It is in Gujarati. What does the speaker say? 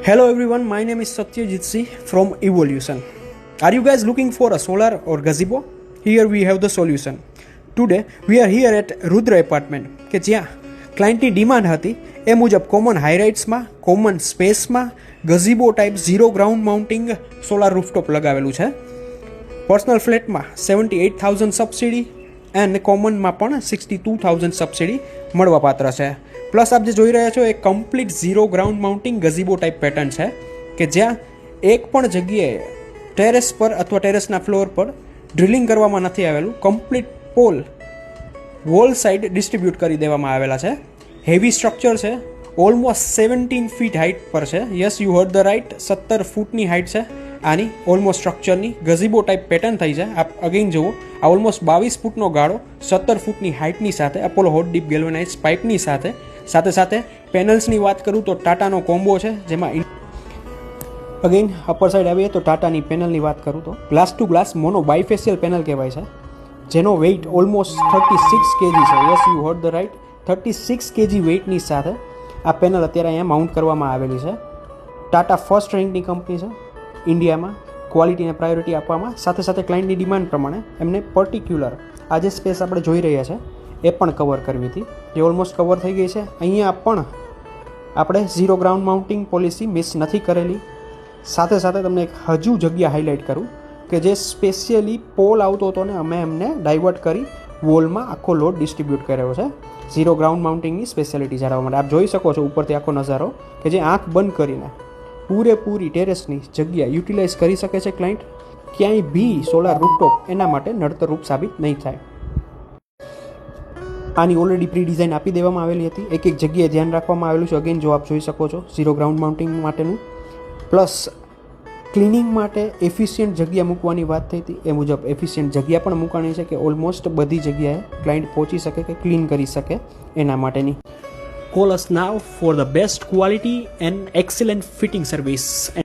Hello everyone, my name is Satyajit C from Evolution. Are you guys looking for a solar or gazebo? Here we have the solution. Today we are here at Rudra Apartment કે જ્યાં ક્લાયન્ટની ડિમાન્ડ હતી એ મુજબ કોમન હાઈરાઇટ્સમાં, કોમન સ્પેસમાં gazebo type zero ground mounting solar rooftop લગાવેલું છે. પર્સનલ ફ્લેટમાં 78,000 સબસિડી એન્ડ કોમનમાં પણ 62,000 સબસિડી મળવાપાત્ર છે. પ્લસ આપ જે જોઈ રહ્યા છો એ complete zero ground mounting gazebo type pattern છે કે જ્યાં એક પણ જગ્યાએ ટેરેસ પર અથવા ટેરેસના ફ્લોર પર ડ્રિલિંગ કરવામાં નથી આવેલું. Complete pole wall side distribute કરી દેવામાં આવેલા છે. હેવી સ્ટ્રક્ચર છે, ઓલમોસ્ટ 17 ફીટ હાઇટ પર છે. Yes, you heard the right, 17 ફૂટની હાઇટ છે આની ઓલમોસ્ટ સ્ટ્રક્ચરની. ગઝીબો ટાઈપ પેટર્ન થઈ છે. આપ અગેન જુઓ, આ ઓલમોસ્ટ 22 ફૂટનો ગાળો 17 ફૂટની હાઇટની સાથે અપોલો હોટ ડીપ ગેલ્વેનાઇઝ પાઇપની સાથે પેનલ્સની વાત કરું તો ટાટાનો કોમ્બો છે, જેમાં અગેન અપર સાઇડ આવીએ તો ટાટાની પેનલની વાત કરું તો glass to glass mono bifacial panel કહેવાય છે, જેનો વેઇટ ઓલમોસ્ટ 36 kg છે. Yes, you heard the right, 36 kg વેઇટની સાથે આ પેનલ અત્યારે અહીંયા માઉન્ટ કરવામાં આવેલી છે. ટાટા ફર્સ્ટ રેન્કની કંપની છે ઇન્ડિયામાં ક્વોલિટીને પ્રાયોરિટી આપવામાં. સાથે ક્લાયન્ટની ડિમાન્ડ પ્રમાણે એમને પર્ટિક્યુલર આ જે સ્પેસ આપણે જોઈ રહ્યા છે એ પણ કવર કરવી હતી, જે ઓલમોસ્ટ કવર થઈ ગઈ છે. અહીંયા પણ આપણે zero ground mounting policy miss નથી કરેલી. સાથે તમને એક હજુ જગ્યા હાઇલાઇટ કરું કે જે સ્પેશિયલી પોલ આવતો હતો ને અમે એમને ડાયવર્ટ કરી વોલમાં આખો લોડ ડિસ્ટ્રીબ્યુટ કર્યો છે ઝીરો ગ્રાઉન્ડ માઉન્ટિંગની સ્પેશિયાલિટી જાળવવા માટે. આપ જોઈ શકો છો ઉપરથી આખો નજારો કે જે આંખ બંધ કરીને પૂરેપૂરી ટેરેસની જગ્યા યુટિલાઇઝ કરી શકે છે ક્લાયન્ટ. ક્યાંય બી સોલાર રૂફટોપ એના માટે નડતરરૂપ સાબિત નહીં થાય. આની ઓલરેડી પ્રી ડિઝાઇન આપી દેવામાં આવેલી હતી. એક જગ્યાએ ધ્યાન રાખવામાં આવેલું છે. અગેન જો આપ જોઈ શકો છો ઝીરો ગ્રાઉન્ડ માઉન્ટિંગ માટેનું. પ્લસ ક્લિનિંગ માટે એફિશિયન્ટ જગ્યા મૂકવાની વાત થઈ હતી, એ મુજબ એફિશિયન્ટ જગ્યા પણ મૂકવાની છે કે ઓલમોસ્ટ બધી જગ્યાએ ક્લાયન્ટ પહોંચી શકે કે ક્લીન કરી શકે એના માટેની. Call us now for the best quality and excellent fitting service.